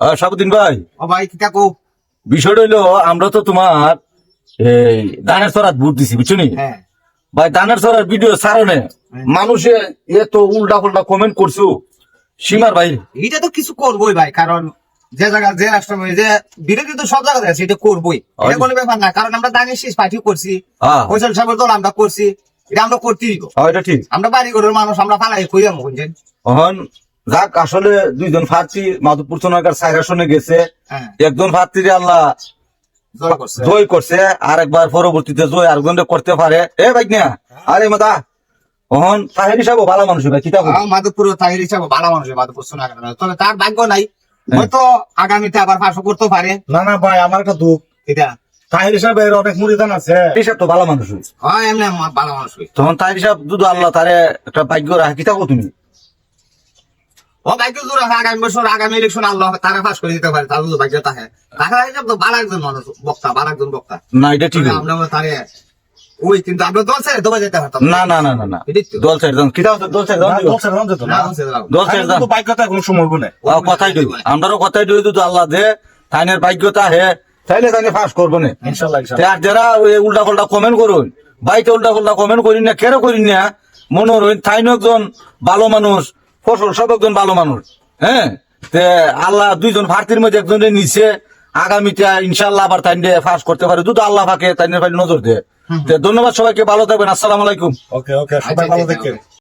সাবুদ্দিন ভাই, ও ভাই কি কাকু? বিষয়টা হইলো আমরা তো তোমার এই দানের চড়াত ভোট দিছি বুঝছো নি হ্যাঁ ভাই। দানের চড়ার ভিডিও সারণে মানুষে এত উল্টা পাল্টা কমেন্ট করছো সীমার ভাই। এটা তো কিছু করবোই ভাই, কারণ যে জায়গা যে রাষ্ট্র যে বিরোধী তো সব জায়গায় আছে, এটা করবোই, এটা কোনো ব্যাপার না। কারণ আমরা দানের শেষ পার্টি করছি, হ্যাঁ ফয়সাল সাহেবের দল আমরা করছি, এটা আমরা করতেই গো। এটা ঠিক। আমরা বাড়ি ঘরের মানুষ, আমরা পালাই কই যাবো বুঝছেন? এখন যাক, আসলে দুইজন প্রার্থী মাধবপুর সোনাগার সাইর আসনে গেছে, হ্যাঁ একজন প্রার্থীর আল্লাহ জয় করছে। জয় করছে, আর একবার পরবর্তীতে জয় আরেকজন করতে পারে। এ ভাই না আরে মাদা ওহন তাহের হিসাবে ভালো মানুষ ভাই, কিতা বলি? মাধবপুর তাহির হিসাবে ভালো মানুষ, মাধবপুর শোনা গেল, তবে তার ভাগ্য নাই, হয়তো আগামীতে আবার ফাঁসও করতে পারে। না না ভাই, আমার একটা দুঃখ, এটা তাহির সাহেবের অনেক মুড়িদান আছে। হিসাব তো ভালো মানুষ, হয় এমনি ভালো মানুষ হই। তখন তাহের হিসাব দুধ আল্লাহ তারে একটা ভাগ্য রাখে, কিতা বলো তুমি? ও ভাগ্য জোর আছে, আগামী বছর আগামী ইলেকশন আল্লাহ তারা পাস করে দিতে পারে, তার যদি ভাগ্য থাকে। তারা হিসাব তো ভালো একজন মানুষ, বক্তা, ভালো একজন বক্তা। না এটা ঠিক হইলো। আমরা তারে ওই কিন্তু আমরা দল ছেড়ে দোবা যেতে পারতাম না না না না না এটাই তো। দল ছেড়ে দাও, কিতা হতো দল ছেড়ে দাও না, দিও। দল ছেড়ে দাও যেত না, না। দল ছেড়ে দাও। দল ছেড়ে দাও, কিন্তু বাইকটা এখন সময় বলে কথাই দই, আমরাও কথাই দই দুধ আল্লাহ দে তাইনের ভাগ্যতা হে, তাইলে তাইনে ফাঁস করবো না। ইনশাল্লাহ ইনশাল্লাহ। আর যারা ওই উল্টা পাল্টা কমেন্ট করুন, বাইতে উল্টা পাল্টা কমেন্ট করি না, কেন করি না, মনে হইন তাইন একজন ভালো মানুষ, ফসল সব একজন ভালো মানুষ। হ্যাঁ, তে আল্লাহ দুইজন প্রার্থীর মধ্যে একজনের নিচে, আগামীতে ইনশাল্লাহ আবার তাইন ফাঁস করতে পারে, দুটো আল্লাহ পাকে তাইনের নজর দে। তে ধন্যবাদ সবাইকে, ভালো থাকবেন, আসসালামু আলাইকুম। ওকে ওকে, সবাই ভালো আচ্ছা, দেখেন।